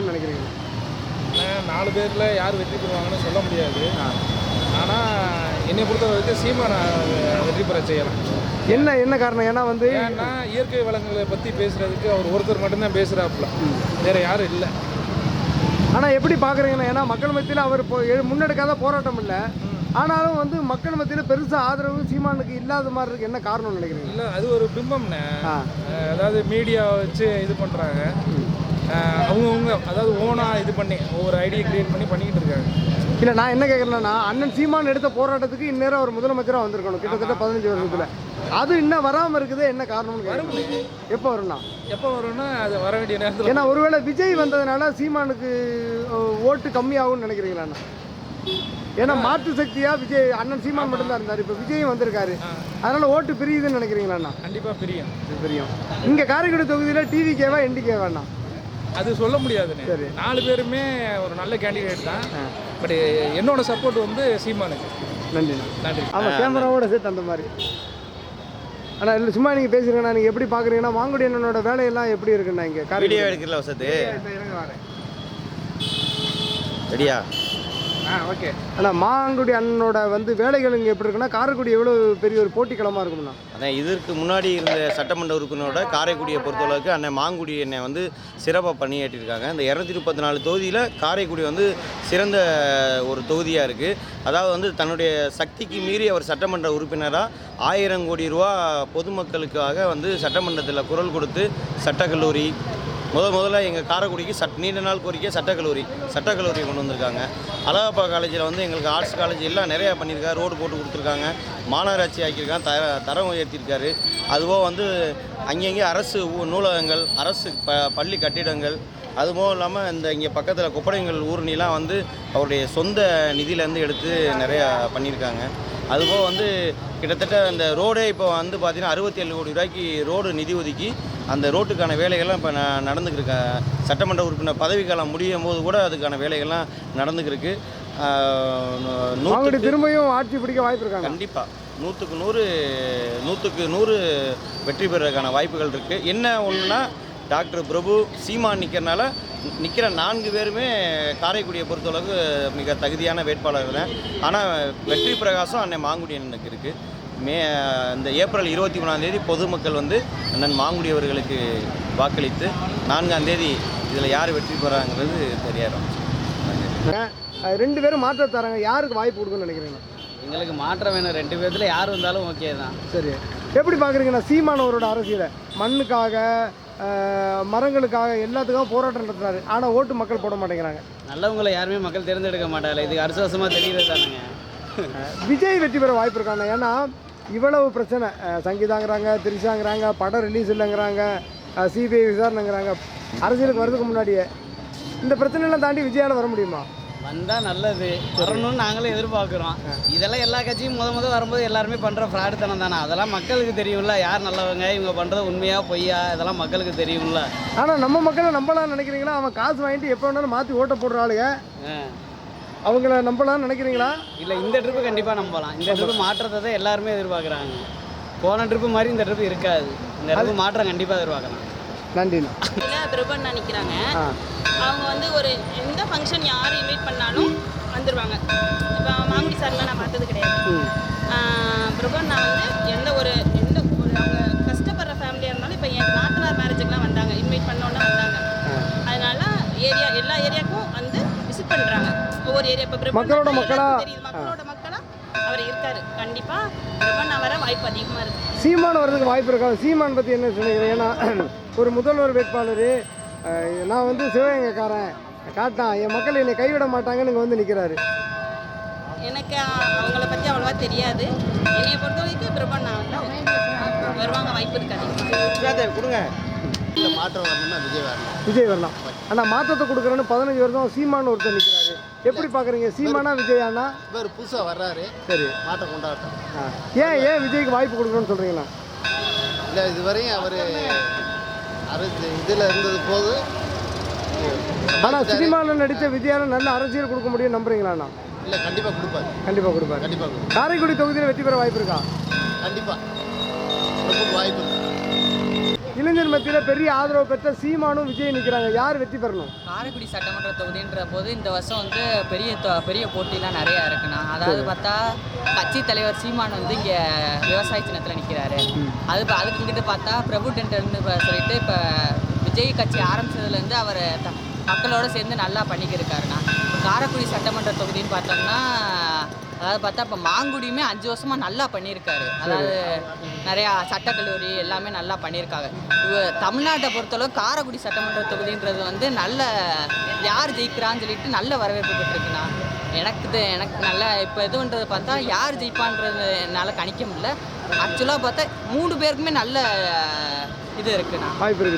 காரணம்னு நினைக்கிறீங்க? 4 பேரில் யார் வெற்றி பெறுவாங்கன்னு சொல்ல முடியாது. ஆனால் என்னை பொறுத்த வரைக்கும் சீமான் வெற்றி பெற செய்யலாம். என்ன காரணம்? ஏன்னா ஏன்னா இயற்கை வளங்களை பற்றி பேசுகிறதுக்கு அவர் ஒருத்தர் மட்டும்தான் பேசுகிறாப்புல, வேறு யாரும் இல்லை. ஆனால் எப்படி பார்க்குறீங்கன்னா, ஏன்னா மக்கள் மத்தியில் அவர் முன்னெடுக்காத போராட்டம் இல்லை, ஆனாலும் மக்கள் மத்தியில் பெருசாக ஆதரவு சீமானுக்கு இல்லாத மாதிரி இருக்கு. என்ன காரணம்னு நினைக்கிறீங்க? இல்லை, அது ஒரு பிம்பம்னே. அதாவது மீடியா வச்சு இது பண்ணுறாங்க, அவங்கவுங்க அதாவது ஓனாக இது பண்ணி ஒவ்வொரு ஐடியா கிரியேட் பண்ணிக்கிட்டு இருக்காங்க. இல்லை, நான் என்ன கேட்குறேன்னா, அண்ணன் சீமான் எடுத்த போராட்டத்துக்கு இந்நேரம் அவர் முதலமைச்சராக வந்திருக்கணும் கிட்டத்தட்ட 15 வருஷத்தில். அது இன்னும் வராமல் இருக்குது. என்ன காரணம்னு? எப்போ வரும்னா அது வர வேண்டிய நேரத்தில். ஏன்னா ஒருவேளை விஜய் வந்ததுனால சீமானுக்கு ஓட்டு கம்மியாகும்னு நினைக்கிறீங்களா? ஏன்னா மாற்று சக்தியா விஜய் அண்ணன் சீமான் மட்டும்தான் இருந்தார், இப்போ விஜயும் வந்திருக்காரு, அதனால ஓட்டு பிரியுதுன்னு நினைக்கிறீங்களா? கண்டிப்பாக பிரியும். இங்கே காரைக்குடி தொகுதியில் டிவிகேவா என்டிகேவாண்ணா? அது சொல்ல முடியாதுன்னு. 4 பேருமே ஒரு நல்ல கேண்டிடேட் தான். பட் என்னோட சப்போர்ட் சீமானுக்கு. நன்றி. ஆமாம், கேமராவோட சேர்த்து அந்த மாதிரி. ஆனால் இல்லை, சும்மா நீங்கள் பேசுகிறீங்கண்ணா, நீங்கள் எப்படி பார்க்குறீங்கன்னா மாங்குடி அண்ணனோட வேலையெல்லாம் எப்படி இருக்குண்ணா? இங்கே வீடியோ எடுக்கல வசதி ரெடியா? ஓகே. ஆனால் மாங்குடி அண்ணனோட வேலைகள் இங்கே எப்படி இருக்குன்னா, காரைக்குடி எவ்வளோ பெரிய ஒரு போட்டிக்களமாக இருக்கும்ண்ணா? அதான் இதற்கு முன்னாடி இருந்த சட்டமன்ற உறுப்பினரோட காரைக்குடியை பொறுத்தளவுக்கு அண்ணன் மாங்குடி என்னை சிறப்பாக பணியாற்றிருக்காங்க. இந்த 234 தொகுதியில் காரைக்குடி சிறந்த ஒரு தொகுதியாக இருக்குது. அதாவது தன்னுடைய சக்திக்கு மீறி அவர் சட்டமன்ற உறுப்பினராக 1000 கோடி ரூபா பொதுமக்களுக்காக சட்டமன்றத்தில் குரல் கொடுத்து சட்டக்கல்லூரி முதல்ல எங்கள் காரைக்குடிக்கு நீண்ட நாள் கோரிக்கை சட்டக்கல்லூரி கொண்டு வந்திருக்காங்க. அழகப்பா காலேஜில் எங்களுக்கு ஆர்ட்ஸ் காலேஜ் எல்லாம் நிறையா பண்ணியிருக்காரு, ரோடு போட்டு கொடுத்துருக்காங்க, மாநகராட்சி ஆக்கியிருக்காங்க, தரம் உயர்த்தியிருக்காரு. அதுபோல் அங்கங்கே அரசு நூலகங்கள், அரசு பள்ளி கட்டிடங்கள், அதுபோல் இல்லாமல் இங்கே பக்கத்தில் கொப்படைங்கள் ஊர்னிலாம் அவருடைய சொந்த நிதியிலேருந்து எடுத்து நிறையா பண்ணியிருக்காங்க. அதுபோல் கிட்டத்தட்ட அந்த ரோடே இப்போ பார்த்திங்கன்னா 67 கோடி ரூபாய்க்கு ரோடு நிதி ஒதுக்கி அந்த ரோட்டுக்கான வேலைகள்லாம் இப்போ நடந்துக்கிருக்கு. சட்டமன்ற உறுப்பினர் பதவிக்காலம் முடியும் போது கூட அதுக்கான வேலைகள்லாம் நடந்துக்கிருக்கு. திரும்பியும் ஆட்சி பிடிக்க வாய்ப்பு இருக்காங்க. கண்டிப்பாக 100க்கு 100 வெற்றி பெறதுக்கான வாய்ப்புகள் இருக்குது. என்ன ஒன்றுனா, டாக்டர் பிரபு சீமான் நிற்கிற 4 பேருமே காரைக்குடியை பொறுத்தளவுக்கு மிக தகுதியான வேட்பாளர்கள் தான். ஆனால் வெற்றி பிரகாசம் அண்ணன் மாங்குடி அண்ணனுக்கு இருக்குது. இந்த ஏப்ரல் 23 பொதுமக்கள் அண்ணன் மாங்குடி அவர்களுக்கு வாக்களித்து 4 இதில் யார் வெற்றி பெறாங்கிறது தெரியாதும். 2 பேரும் மாற்ற தராங்க, யாருக்கு வாய்ப்பு கொடுக்குன்னு நினைக்கிறீங்க? எங்களுக்கு மாற்றம் வேணும், 2 பேர்த்தில் யார் வந்தாலும் ஓகே தான். சரி, எப்படி பார்க்குறீங்கன்னா சீமானவரோட அரசியலை? மண்ணுக்காக, மரங்களுக்காக, எல்லாத்துக்கும் போராட்டம் நடத்துறாரு, ஆனால் ஓட்டு மக்கள் போட மாட்டேங்கிறாங்க. நல்லவங்களை யாருமே மக்கள் தேர்ந்தெடுக்க மாட்டாங்க. இதுக்கு அரசுவசமாக தெரிகிறது தானுங்க. விஜய் வெற்றி பெற வாய்ப்பு இருக்காங்க. ஏன்னா இவ்வளவு பிரச்சனை, சங்கீதாங்கிறாங்க, திரிஷாங்கிறாங்க, படம் ரிலீஸ் இல்லைங்கிறாங்க, சிபிஐ விசாரணைங்கிறாங்க. அரசியலுக்கு வரதுக்கு முன்னாடியே இந்த பிரச்சனைலாம் தாண்டி விஜயால் வர முடியுமா? வந்தால் நல்லது, வரணும்னு நாங்களும் எதிர்பார்க்குறோம். இதெல்லாம் எல்லா கட்சியும் முத வரும்போது எல்லாருமே பண்ணுற ஃப்ராடுத்தனம் தானே, அதெல்லாம் மக்களுக்கு தெரியும்ல. யார் நல்லவங்க, இவங்க பண்ணுறது உண்மையாக பொய்யா, இதெல்லாம் மக்களுக்கு தெரியும்ல. ஆனால் நம்ம மக்களை நம்பலாம்னு நினைக்கிறீங்களா? அவன் காசு வாங்கிட்டு எப்போ வேணாலும் மாற்றி ஓட்ட போடுற ஆளுங்க, அவங்கள நம்பலாம்னு நினைக்கிறீங்களா? இல்லை, இந்த ட்ரிப்பு கண்டிப்பாக நம்பலாம். இந்த ட்ரிப்பு மாற்றத்தை தான் எல்லாருமே எதிர்பார்க்குறாங்க. போன ட்ரிப்பு மாதிரி இந்த ட்ரிப்பு இருக்காது. இந்த ட்ரிப்பு மாற்றம் கண்டிப்பாக எதிர்பார்க்கலாம். நன்றிண்ணா. பிரபன் நினைக்கிறாங்க, அவங்க ஒரு எந்த ஃபங்க்ஷன் யார் இன்வைட் பண்ணாலும் வந்துடுவாங்க. இப்போ மாங்குடி சார்லாம் நான் பார்த்தது கிடையாது. பிரபன் எந்த ஒரு அவங்க கஷ்டப்படுற ஃபேமிலியாக இருந்தாலும் இப்போ என் நாத்தனார் மேரேஜுக்கெலாம் வந்தாங்க, இன்வைட் பண்ணோன்னே வந்தாங்க. அதனால எல்லா ஏரியாவுக்கும் விசிட் பண்ணுறாங்க. ஒவ்வொரு ஏரியா இப்போ மக்களோட மக்களா அவர் இருக்காரு. கண்டிப்பாக பிரபன் வர வாய்ப்பு அதிகமாக இருக்குது. சீமான் வர்றதுக்கு வாய்ப்பு இருக்கா? சீமான் பற்றி என்ன சொல்லுகிறேன்? ஏன்னா ஒரு முதல்வர் வேட்பாளர், நான் சிவகங்கைக்காரன் காட்டான், என் மக்கள் என்னை கைவிட மாட்டாங்கன்னு இங்கே நிற்கிறாரு. எனக்கு அவங்கள பற்றி அவ்வளோவா தெரியாது. என்னையை பொறுத்த வரைக்கும் பிரபன் வருவாங்க, வாய்ப்பு இருக்காது. கொடுங்க, இல்லை மாற்றம் வரணும்னா விஜய் வரலாம். ஆனால் மாற்றத்தை கொடுக்குறேன்னு 15 வருஷம் சீமான் ஒருத்தர் நிற்கிறாரு. எப்படி பார்க்குறீங்க? சீமானா விஜயானா? இவர் புதுசாக வர்றாரு, சரி, மாற்றம் கொண்டாட்டம். ஏன் விஜய்க்கு வாய்ப்பு கொடுக்குறோன்னு சொல்கிறீங்களா? இல்லை, இதுவரையும் அவர் இதில் இருந்தது போது. ஆனால் சினிமாவில் நடித்த விஜயால நல்ல அரசியல் கொடுக்க முடியும் நம்புறீங்களாண்ணா? இல்லை, கண்டிப்பாக கொடுப்பாரு. கண்டிப்பாக காரைக்குடி தொகுதியில் வெற்றி பெற வாய்ப்பு இருக்கா? கண்டிப்பாக ரொம்ப வாய்ப்பு இருக்கு. இளைஞர் மத்தியில் பெரிய ஆதரவு பெற்ற சீமானும் விஜய் நிற்கிறாங்க. யார் வெற்றி பெறணும்? காரைக்குடி சட்டமன்ற தொகுதின்ற போது இந்த வருஷம் வந்து பெரிய போட்டிலாம் நிறையா இருக்குண்ணா. அதாவது பார்த்தா கட்சி தலைவர் சீமான் வந்து இங்கே விவசாய சின்னத்தில் நிற்கிறாரு. அதுக்கு இங்கிட்டு பார்த்தா பிரபு டெண்டர்னு சொல்லிட்டு இப்போ விஜய் கட்சி ஆரம்பிச்சதுலேருந்து அவர் மக்களோட சேர்ந்து நல்லா பண்ணிக்கிருக்காருண்ணா. இப்போ காரைக்குடி சட்டமன்ற தொகுதின்னு பார்த்தோம்னா அதாவது பார்த்தா இப்போ மாங்குடியுமே 5 வருஷமாக நல்லா பண்ணியிருக்காரு. அதாவது நிறையா சட்டக்கல்லூரி எல்லாமே நல்லா பண்ணியிருக்காங்க. தமிழ்நாட்டை பொறுத்தளவு காரைக்குடி சட்டமன்ற தொகுதின்றது வந்து நல்ல யார் ஜெயிக்கிறான்னு சொல்லிட்டு நல்ல வரவேற்பு பெற்றிருக்குண்ணா. எனக்கு நல்ல இப்போ இதுன்றது பார்த்தா யார் ஜெயிப்பான்றது என்னால் கணிக்க முடியல. ஆக்சுவலாக பார்த்தா 3 பேருக்குமே நல்ல இது இருக்குண்ணா,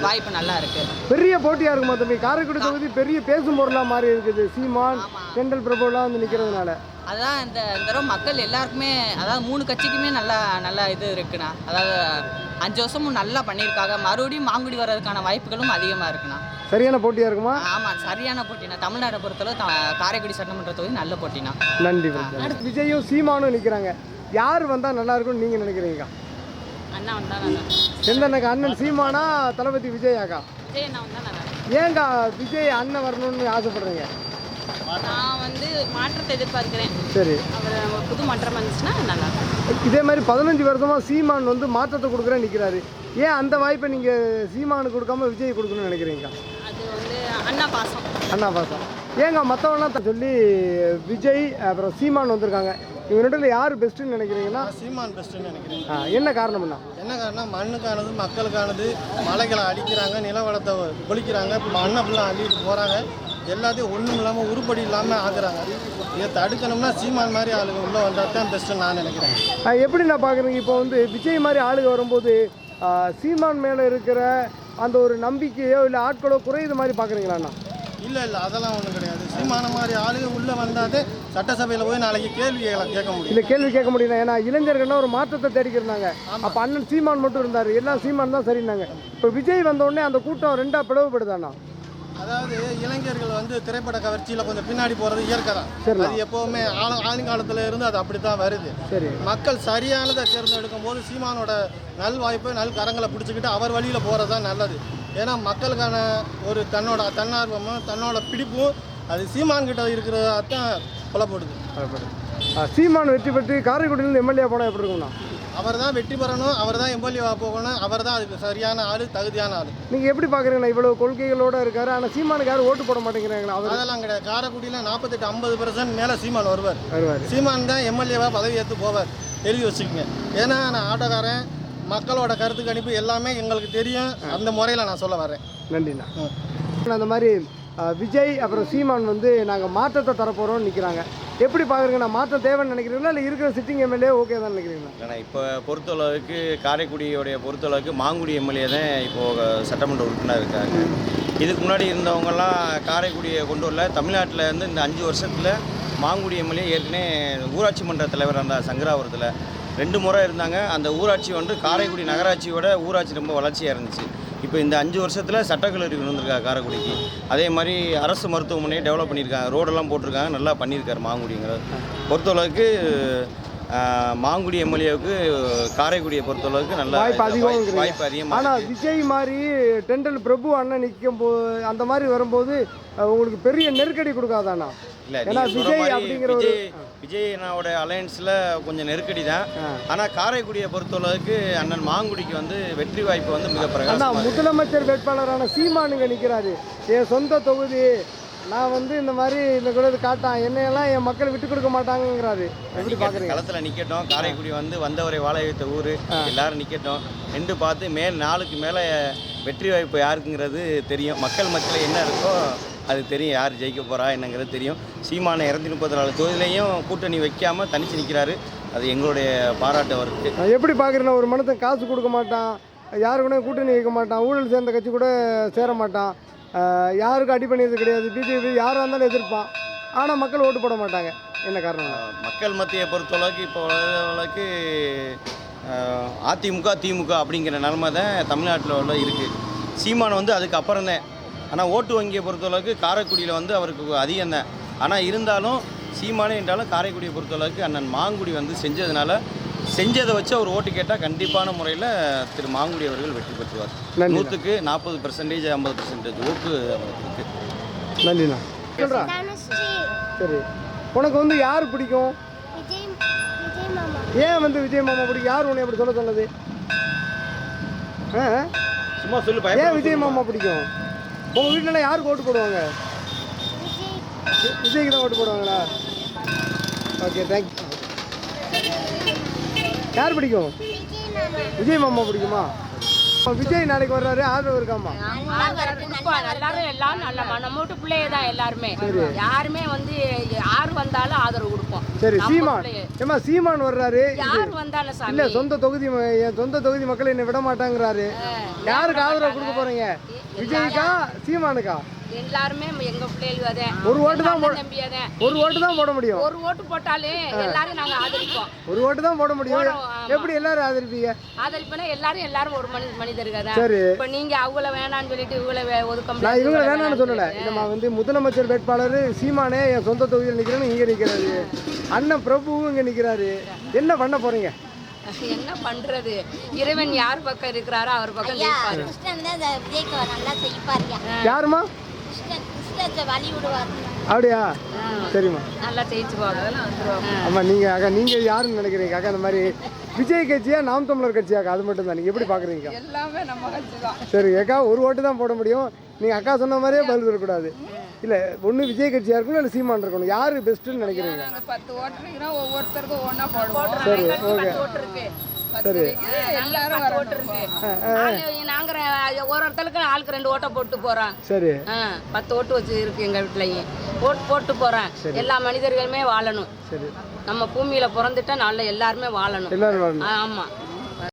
வாய்ப்பு நல்லா இருக்கு. பெரிய போட்டியாக இருக்குமா தம்பி? காரைக்குடி தொகுதி பெரிய பேசும் பொருளாக மாறி இருக்குது. சீமான் டெண்டல் பிரபுலாம் வந்து நிற்கிறதுனால அதான் இந்த தடவை மக்கள் எல்லாருக்குமே அதாவது 3 கட்சிக்குமே நல்லா இது இருக்குண்ணா. அதாவது 5 வருஷமும் நல்லா பண்ணியிருக்காங்க. மறுபடியும் மாங்குடி வர்றதுக்கான வாய்ப்புகளும் அதிகமாக இருக்குண்ணா. சரியான போட்டியாக இருக்குமா? ஆமாம், சரியான போட்டினா. தமிழ்நாட்டை பொறுத்தளவு காரைக்குடி சட்டமன்ற தொகுதி நல்ல போட்டினா. நன்றி. விஜயும் சீமானும் நிற்கிறாங்க. யார் வந்தால் நல்லா இருக்கும்னு நீங்கள் நினைக்கிறீங்க? அண்ணா வந்தா நல்லா எந்தண்ணக்கு? அண்ணன் சீமானா தளபதி விஜயாக்கா? விஜய் அண்ணா வந்தா நல்லா ஏங்கா விஜய் அண்ணன் வரணும்னு ஆசைப்படுறீங்க? நான் வந்து மாற்றத்தை எதிர்பார்க்கிறேன். சரி, அவர் புது மாற்றம் வந்துச்சுன்னா நல்லா இருக்கும். இதே மாதிரி 15 வருஷமாக சீமான் வந்து மாற்றத்தை கொடுக்குறேன்னு நிற்கிறாரு. ஏன் அந்த வாய்ப்பை நீங்கள் சீமானுக்கு கொடுக்காம விஜய் கொடுக்கணும்னு நினைக்கிறீங்க? அது வந்து அண்ணா பாசம். அண்ணா பாசம். ஏங்க மற்றவங்களாம் சொல்லி விஜய் அப்புறம் சீமான் வந்திருக்காங்க. இவங்க ரெண்டில் யார் பெஸ்ட்டுன்னு நினைக்கிறீங்கன்னா? சீமான் பெஸ்ட்டுன்னு நினைக்கிறேன். என்ன காரணம்னா? என்ன காரணம்? மண்ணுக்கானது மக்களுக்கானது. மலைகளை அடிக்கிறாங்க, நில வளத்தை ஒழிக்கிறாங்க, மண்ணை ஃபுல்லாக அள்ளிட்டு போகிறாங்க. எல்லாத்தையும் ஒன்றும் இல்லாமல் உருப்படி இல்லாமல் ஆக்குறாங்க. இதை தடுக்கணும்னா சீமான் மாதிரி ஆளுங்க உள்ளே வந்தால் தான் பெஸ்ட்டுன்னு நான் நினைக்கிறேன். எப்படி நான் பார்க்குறேங்க, இப்போ வந்து விஜய் மாதிரி ஆளுங்க வரும்போது சீமான் மேலே இருக்கிற அந்த ஒரு நம்பிக்கையோ இல்லை ஆட்களோ குறையுது மாதிரி பார்க்குறீங்களாண்ணா? இல்லை அதெல்லாம் ஒன்றும் கிடையாது. சீமான மாதிரி ஆளுங்க உள்ளே வந்தாதே சட்டசபையில் போய் நாளைக்கு கேள்வி கேட்க முடியும். இல்லை கேள்வி கேட்க முடியல. ஏன்னா இளைஞர்கள்னா ஒரு மாற்றத்தை தேடிக்கிறாங்க. அப்போ அண்ணன் சீமான் மட்டும் இருந்தார், எல்லாம் சீமான் தான் சரின்னாங்க. இப்போ விஜய் வந்தோடனே அந்த கூட்டம் 2ஆக பிளவுபடுதாண்ணா? அதாவது இளைஞர்கள் வந்து திரைப்பட கவர்ச்சியில் கொஞ்சம் பின்னாடி போகிறது இயற்கை தான். அது எப்போவுமே ஆளுங்காலத்தில் இருந்து அது அப்படி தான் வருது. சரி, மக்கள் சரியானதை தேர்ந்தெடுக்கும் போது சீமானோட நல் வாய்ப்பை நல் கரங்களை பிடிச்சிக்கிட்டு அவர் வழியில் போகிறது தான் நல்லது. ஏன்னா மக்களுக்கான ஒரு தன்னார்வமும் தன்னோட பிடிப்பும் அது சீமான் கிட்ட இருக்கிறதா தான் புலப்படுது. சீமான் வெற்றி பெற்று காரைக்குடியிலேருந்து எம்எல்ஏ போனால் எப்படி இருக்கும்ண்ணா? அவர் தான் வெற்றி பெறணும், அவர் தான் எம்எல்ஏவாக போகணும், அவர் தான் அதுக்கு சரியான ஆள், தகுதியான ஆள். நீங்கள் எப்படி பார்க்குறீங்களா? இவ்வளோ கொள்கைகளோடு இருக்காரு, ஆனால் சீமானுக்கு யாரும் ஓட்டு போட மாட்டேங்கிறாங்களா? அதெல்லாம் கிடையாது. காரைக்குடியில் 48-50% மேலே சீமான் வருவார். சீமான் தான் எம்எல்ஏவாக பதவி ஏற்று போவார், எழுதி வச்சுக்கோங்க. ஏன்னா நான் ஆட்டோக்காரன், மக்களோட கருத்து கணிப்பு எல்லாமே எங்களுக்கு தெரியும். அந்த முறையில் நான் சொல்ல வரேன். நன்றிண்ணா. அந்த மாதிரி விஜய் அப்புறம் சீமான் வந்து நாங்கள் மாற்றத்தை தரப்போகிறோம்னு நிற்கிறாங்க. எப்படி பார்க்குறீங்க? நான் மாற்றம் தேவைன்னு நினைக்கிறீங்களா இல்லை இருக்கிற சிட்டிங் எம்எல்ஏ ஓகே தான் நினைக்கிறீங்களா? ஏன்னா இப்போ பொறுத்தளவுக்கு காரைக்குடியோடைய பொறுத்தளவுக்கு மாங்குடி எம்எல்ஏ தான் இப்போது சட்டமன்ற உறுப்பினர் இருக்காங்க. இதுக்கு முன்னாடி இருந்தவங்கெல்லாம் காரைக்குடியை கொண்டு வரல. தமிழ்நாட்டில் இருந்து இந்த 5 வருஷத்தில் மாங்குடி எம்எல்ஏ ஏற்கனவே ஊராட்சி மன்ற தலைவராக இருந்தார். சங்கராபுரத்தில் 2 முறை இருந்தாங்க. அந்த ஊராட்சி வந்து காரைக்குடி நகராட்சியோட ஊராட்சி ரொம்ப வளர்ச்சியாக இருந்துச்சு. இப்போ இந்த 5 வருஷத்தில் சட்டக்கல்லூரி கொண்டு வந்திருக்காங்க காரைக்குடிக்கு. அதே மாதிரி அரசு மருத்துவமனையை டெவலப் பண்ணியிருக்காங்க, ரோடெல்லாம் போட்டிருக்காங்க, நல்லா பண்ணியிருக்காரு மாங்குடிங்கிறது. பொறுத்தளவுக்கு மாங்குடி எம்எல்ஏவுக்கு காரைக்குடியை பொறுத்தளவுக்கு நல்ல வாய்ப்பு அதிகமாக. ஆனால் விஜய் மாதிரி டெண்டல் பிரபு அண்ணன் நிற்கும் போது அந்த மாதிரி வரும்போது உங்களுக்கு பெரிய நெருக்கடி கொடுக்காதாண்ணா? இல்லை, ஏன்னா விஜய் அப்படிங்கிற ஒரு விஜய் அண்ணாவோட அலையன்ஸில் கொஞ்சம் நெருக்கடி தான். ஆனால் காரைக்குடியை பொறுத்தளவுக்கு அண்ணன் மாங்குடிக்கு வந்து வெற்றி வாய்ப்பு வந்து மிக பிரகாசம். முதலமைச்சர் வேட்பாளரான சீமானுங்க நிற்கிறாரு. என் சொந்த தொகுதி, நான் வந்து இந்த மாதிரி இந்த கூட காட்டான், என்னையெல்லாம் என் மக்கள் விட்டு கொடுக்க மாட்டாங்கிறாரு. எப்படி பார்க்குறீங்க? களத்தில் நிற்கட்டும். காரைக்குடி வந்து வந்தவரை வாழ வைத்த ஊர், எல்லாரும் நிற்கட்டும். நின்று பார்த்து நாளுக்கு மேலே வெற்றி வாய்ப்பு யாருக்குங்கிறது தெரியும். மக்கள் மத்தியில் என்ன இருக்கோ அது தெரியும். யார் ஜெயிக்க போகிறா என்னங்கிறது தெரியும். சீமான 234 தொகுதியிலையும் கூட்டணி வைக்காமல் தனிச்சு நிற்கிறாரு. அது எங்களுடைய பாராட்டு அவருக்கு. எப்படி பார்க்குறேன்னா, ஒரு மனுஷன் காசு கொடுக்க மாட்டான், யாரு கூட கூட்டணி வைக்க மாட்டான், ஊழல் சேர்ந்த கட்சி கூட சேர மாட்டான், யாருக்கும் அடி பண்ணியது கிடையாது, பிஜேபி யாராக இருந்தாலும் எதிர்ப்பான், ஆனால் மக்கள் ஓட்டு போட மாட்டாங்க. என்ன காரணம்? மக்கள் மத்தியை பொறுத்தளவுக்கு இப்போ அளவுக்கு அதிமுக திமுக அப்படிங்கிற நிலைமை தான் தமிழ்நாட்டில் உள்ள இருக்குது. சீமான் வந்து அதுக்கு அப்புறம் தான். ஆனால் ஓட்டு வங்கியை பொறுத்தளவுக்கு காரைக்குடியில் வந்து அவருக்கு அதிகம் தான். ஆனால் இருந்தாலும் சீமானே என்றாலும் காரைக்குடியை பொறுத்தளவுக்கு அண்ணன் மாங்குடி வந்து செஞ்சதுனால செஞ்சதை வச்சு அவர் ஓட்டு கேட்டால் கண்டிப்பான முறையில் திரு மாங்குடி அவர்கள் வெற்றி பெற்றுவார். நன்றி. 100க்கு 40%, 50% ஓட்டு அவருக்கு இருக்கு. நன்றிண்ணா. சொல்றா. சரி, உனக்கு வந்து யார் பிடிக்கும்? ஏன் வந்து விஜய் மாமா பிடிக்கும்? யார் உன்னை அப்படி சொல்ல சொன்னது? சும்மா சொல்லு. ஏன் விஜய் மாமா பிடிக்கும்? உங்கள் வீட்டிலலாம் யாருக்கு ஓட்டு போடுவாங்க? விஜய்க்கு தான் ஓட்டு போடுவாங்களா? Okay, thank you. யார் பிடிக்கும்? விஜய் மாமா பிடிக்குமா? விஜய் நாளைக்கு வர்றாரு, ஆதரவு இருக்காமா? எல்லாரும் எல்லாம் நல்ல மனமோட்டு பிள்ளையே தான் எல்லாருமே. யாருமே வந்து யார் வந்தாலும் ஆதரவு கொடுப்போம். சரி, சீமான் ஏமா சீமான் வர்றாரு. யார் வந்தாலும் சாமி இல்ல, சொந்த தொகுதி மக்கள் என்ன விட மாட்டாங்கிறாரு. யாருக்கு ஆதரவு கொடுக்க போறீங்க? விஜய்க்கா சீமானுக்கா? எல்லாருமே எங்க பிள்ளைகள் அதே ஒரு ஓட்டு தான் போட முடியும். ஒரு ஓட்டு போட்டாலே எல்லாரும் நாங்க ஆதரிப்போம். ஒரு ஓட்டு தான் போட முடியும். எப்படி எல்லாரும் ஆதரிப்பீங்க? ஆதரிப்பேன்னா எல்லாரும் ஒரு மனிதர்கள் தான். சரி, இப்ப நீங்க அவங்கள வேணான்னு சொல்லிட்டு இவங்கள ஒதுக்க நான் முடியாது. இவங்களை வேணாம்னு சொல்லல. நம்ம வந்து முதலமைச்சர் வேட்பாளர் சீமானே என் சொந்த தொகுதியில் நிக்கிறேன்னு இங்க நிக்கிறாரு. அண்ணன் பிரபுவும் இங்க நிக்கிறாரு. என்ன பண்ண போறீங்க? என்ன பண்றது? இறைவன் யார் பக்கம் இருக்கிறாரோ அவர் பக்கம் ஜெயிப்பாரு. யாருமா? அப்படியா? சரிம்மா, நல்லா ஜெயிச்சுவாங்க. ஆமா. நீங்க யாருன்னு நினைக்கிறீங்க அக்கா? இந்த மாதிரி விஜய் கட்சியா நாம் தமிழர் கட்சியாக்கா? அது மட்டும் தான். நீங்க எப்படி பாக்குறீங்க? எல்லாமே நம்ம கட்சி தான். சரி அக்கா, ஒரு ஓட்டு தான் போட முடியும். நீங்க அக்கா சொன்ன மாதிரியே பதில் சொல்லக்கூடாது. இல்ல, ஒண்ணு விஜய் கட்சியா இருக்கணும், இல்ல சீமான் இருக்கணும். யாரு பெஸ்ட்னு நினைக்கிறீங்க? 10 ஓட்டு இருக்குன்னா ஒவ்வொருத்தருக்கும் ஒண்ணா போடுவோம். சரி, ஓகே. சரி, எல்லாரும் ஓட்டு இருக்கு. நாங்க ஒருத்தருக்கு ஆளுக்கு 2 ஓட்டை போட்டு போறோம். சரி. 10 ஓட்டு வச்சு இருக்கு எங்க வீட்லயும். ஓட்டு போட்டு போறேன். எல்லா மனிதர்களுமே வாழணும். சரி, நம்ம பூமியில பிறந்துட்டா நல்ல எல்லாருமே வாழணும். எல்லாரும் வரணும். ஆமா.